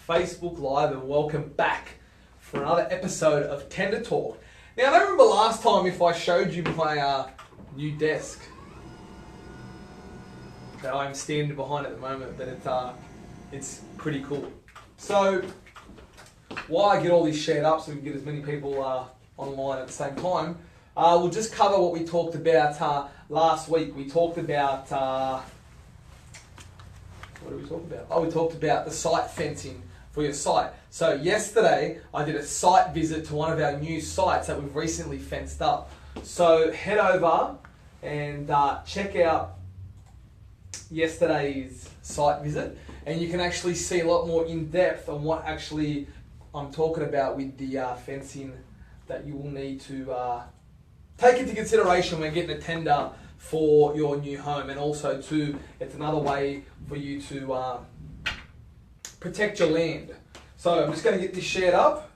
Facebook Live, and welcome back for another episode of Tender Talk. Now, I don't remember last time if I showed you my new desk that I'm standing behind at the moment, but it's pretty cool. So, while I get all these shared up so we can get as many people online at the same time, we'll just cover what we talked about last week. We talked about, what did we talk about? Oh, we talked about the site fencing for your site. So yesterday, I did a site visit to one of our new sites that we've recently fenced up. So head over and check out yesterday's site visit, and you can actually see a lot more in depth on what actually I'm talking about with the fencing that you will need to take into consideration when getting a tender for your new home. And also too, it's another way for you to protect your land. So I'm just going to get this shared up.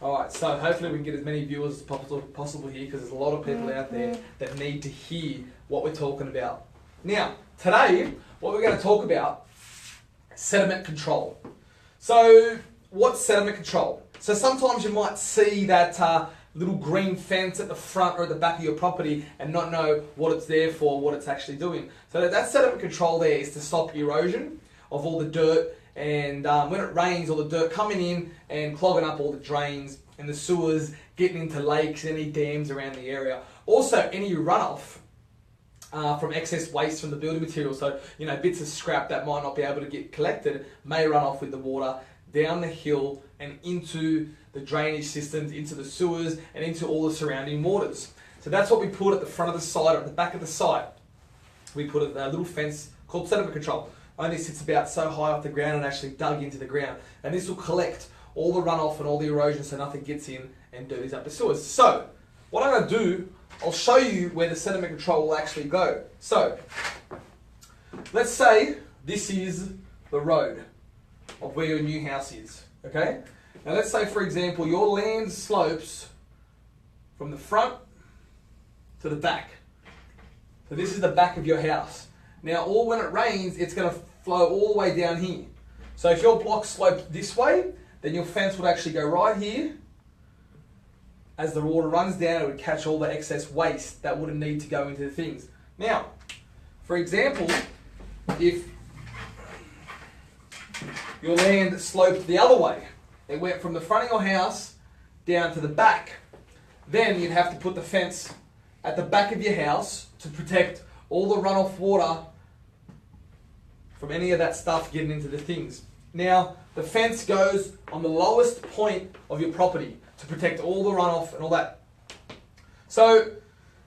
Alright, so hopefully we can get as many viewers as possible here, because there's a lot of people out there that need to hear what we're talking about. Now, today, what we're going to talk about is sediment control. So, what's sediment control? So sometimes you might see that little green fence at the front or at the back of your property and not know what it's there for, what it's actually doing. So that sediment control there is to stop erosion of all the dirt, and when it rains, all the dirt coming in and clogging up all the drains and the sewers, getting into lakes, any dams around the area. Also, any runoff from excess waste from the building material. So, you know, bits of scrap that might not be able to get collected may run off with the water down the hill and into the drainage systems, into the sewers, and into all the surrounding waters. So that's what we put at the front of the site, or at the back of the site. We put a little fence called sediment control. Only sits about so high off the ground and actually dug into the ground. And this will collect all the runoff and all the erosion so nothing gets in and dirties up the sewers. So, what I'm going to do, I'll show you where the sediment control will actually go. So, let's say this is the road of where your new house is, okay? Now let's say, for example, your land slopes from the front to the back. So this is the back of your house. Now, when it rains, it's going to flow all the way down here. So if your block slopes this way, then your fence would actually go right here. As the water runs down, it would catch all the excess waste that wouldn't need to go into the things. Now, for example, if your land sloped the other way, it went from the front of your house down to the back, then you'd have to put the fence at the back of your house to protect all the runoff water from any of that stuff getting into the things. Now, the fence goes on the lowest point of your property to protect all the runoff and all that. So,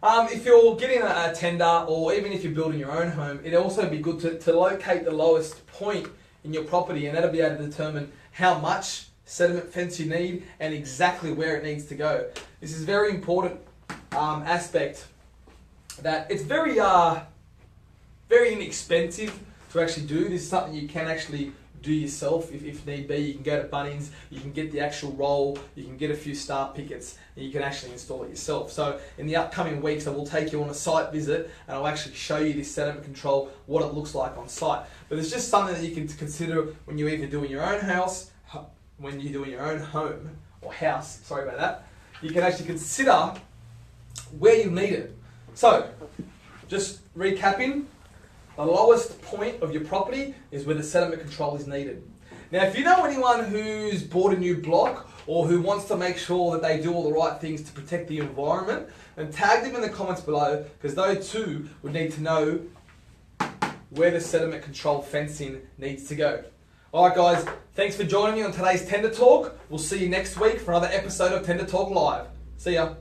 if you're getting a tender, or even if you're building your own home, it'd also be good to locate the lowest point in your property, and that'll be able to determine how much sediment fence you need and exactly where it needs to go. This is a very important aspect, that it's very inexpensive to actually do. This is something you can actually do yourself if need be. You can go to Bunnings, you can get the actual roll, you can get a few star pickets, and you can actually install it yourself. So in the upcoming weeks, I will take you on a site visit, and I'll actually show you this sediment control, what it looks like on site. But it's just something that you can consider when you're either doing your own house, when you're doing your own home, or house, sorry about that. You can actually consider where you need it. So, just recapping, the lowest point of your property is where the sediment control is needed. Now, if you know anyone who's bought a new block, or who wants to make sure that they do all the right things to protect the environment, then tag them in the comments below, because they too would need to know where the sediment control fencing needs to go. Alright guys, thanks for joining me on today's Tender Talk. We'll see you next week for another episode of Tender Talk Live. See ya.